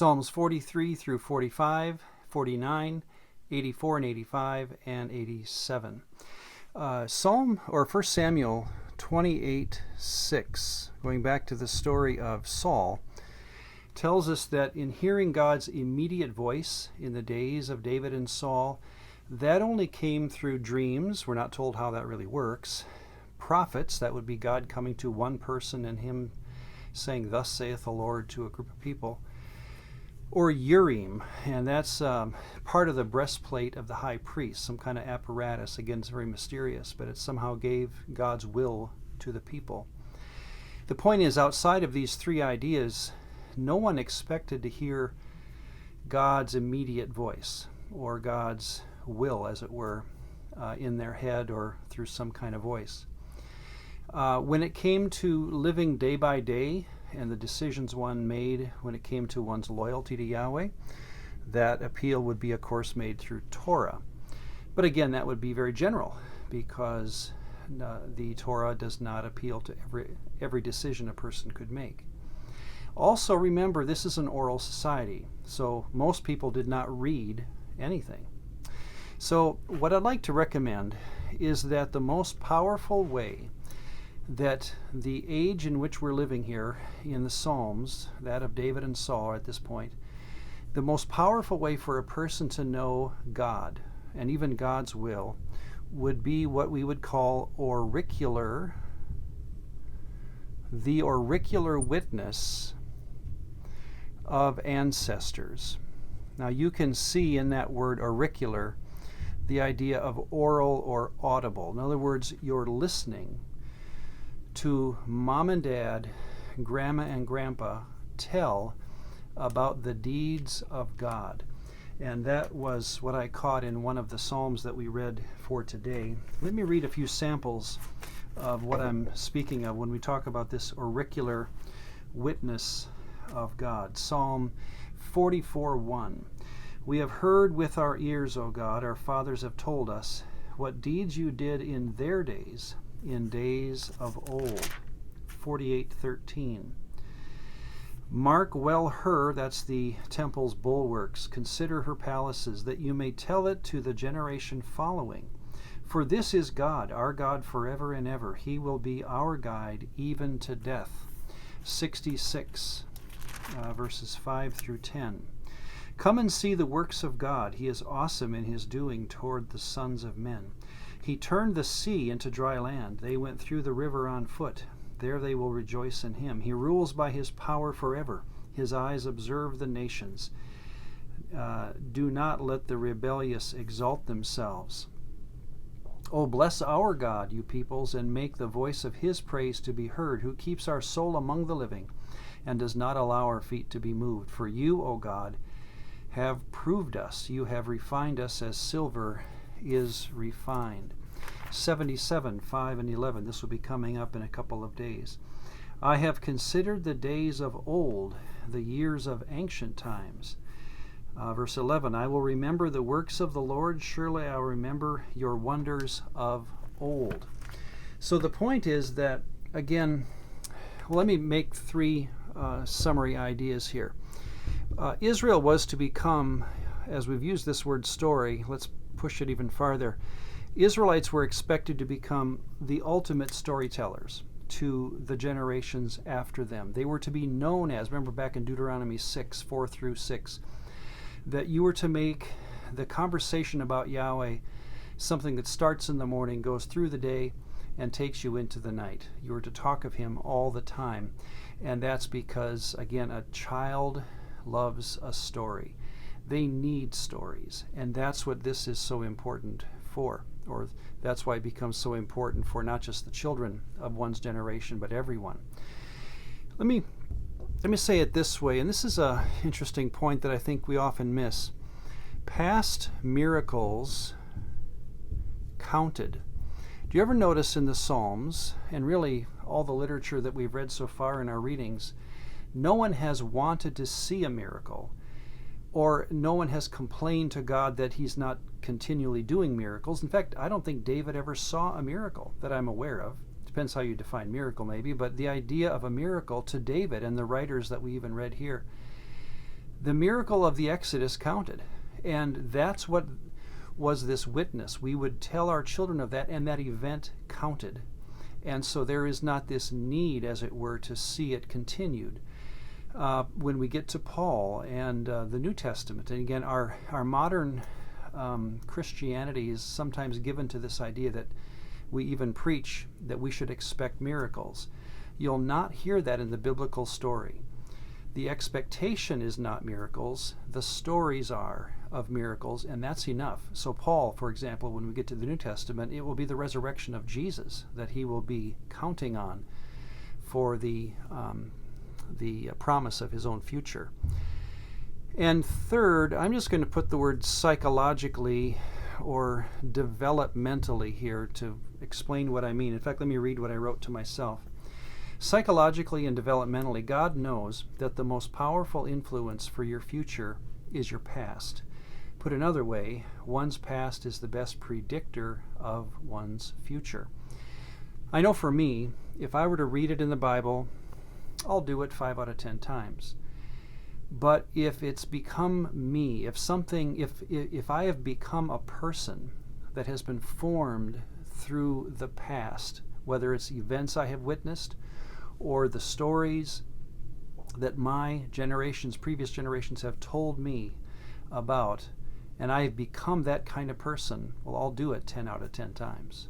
Psalms 43 through 45, 49, 84 and 85, and 87. Psalm or 1 Samuel 28:6, going back to the story of Saul, tells us that in hearing God's immediate voice in the days of David and Saul, that only came through dreams. We're not told how that really works. Prophets, that would be God coming to one person and him saying, "Thus saith the Lord," to a group of people. Or Urim, and that's part of the breastplate of the high priest, some kind of apparatus. Again, it's very mysterious, but it somehow gave God's will to the people. The point is, outside of these three ideas, no one expected to hear God's immediate voice or God's will, as it were, in their head or through some kind of voice. When it came to living day by day and the decisions one made when it came to one's loyalty to Yahweh, that appeal would be, of course, made through Torah. But again, that would be very general, because the Torah does not appeal to every decision a person could make. Also, remember, this is an oral society, so most people did not read anything. So what I'd like to recommend is that the most powerful way that the age in which we're living here in the Psalms, that of David and Saul at this point, the most powerful way for a person to know God and even God's will would be what we would call the auricular witness of ancestors. Now you can see in that word auricular the idea of oral or audible. In other words, you're listening to mom and dad, grandma and grandpa tell about the deeds of God. And that was what I caught in one of the Psalms that we read for today. Let me read a few samples of what I'm speaking of when we talk about this auricular witness of God. Psalm 44:1. "We have heard with our ears, O God, our fathers have told us, what deeds you did in their days, in days of old." 48:13. "Mark well her," that's the temple's bulwarks, "consider her palaces, that you may tell it to the generation following. For this is God, our God forever and ever. He will be our guide even to death." 66, verses 5 through 10. "Come and see the works of God. He is awesome in his doing toward the sons of men. He turned the sea into dry land. They went through the river on foot. There they will rejoice in him. He rules by his power forever. His eyes observe the nations. Do not let the rebellious exalt themselves. Oh, bless our God, you peoples, and make the voice of his praise to be heard, who keeps our soul among the living and does not allow our feet to be moved. For you, O God, have proved us. You have refined us as silver is refined." 77, 5 and 11. This will be coming up in a couple of days. "I have considered the days of old, the years of ancient times." Verse 11, "I will remember the works of the Lord. Surely I will remember your wonders of old." So the point is that, again, let me make three summary ideas here. Israel was to become, as we've used this word story, let's push it even farther. Israelites were expected to become the ultimate storytellers to the generations after them. They were to be known as, remember back in Deuteronomy 6, 4 through 6, that you were to make the conversation about Yahweh something that starts in the morning, goes through the day, and takes you into the night. You were to talk of him all the time. And that's because, again, a child loves a story. They need stories, and that's what this is so important for, or that's why it becomes so important for not just the children of one's generation, but everyone. Let me say it this way, and this is an interesting point that I think we often miss. Past miracles counted. Do you ever notice in the Psalms, and really all the literature that we've read so far in our readings, no one has wanted to see a miracle, or no one has complained to God that he's not continually doing miracles. In fact, I don't think David ever saw a miracle that I'm aware of. Depends how you define miracle maybe, but the idea of a miracle to David and the writers that we even read here, The miracle of the Exodus counted, and that's what was this witness. We would tell our children of that, and that event counted. And so there is not this need, as it were, to see it continued. When we get to Paul and the New Testament, and again, our modern Christianity is sometimes given to this idea that we even preach that we should expect miracles. You'll not hear that in the biblical story. The expectation is not miracles, the stories are of miracles, and that's enough. So Paul, for example, when we get to the New Testament, it will be the resurrection of Jesus that he will be counting on for the promise of his own future. And third, I'm just going to put the word psychologically or developmentally here to explain what I mean. In fact, let me read what I wrote to myself. Psychologically and developmentally, God knows that the most powerful influence for your future is your past. Put another way, one's past is the best predictor of one's future. I know for me, if I were to read it in the Bible, I'll do it 5 out of 10 times. But if it's become me, if I have become a person that has been formed through the past, whether it's events I have witnessed or the stories that my previous generations have told me about, and I have become that kind of person, well, I'll do it 10 out of 10 times.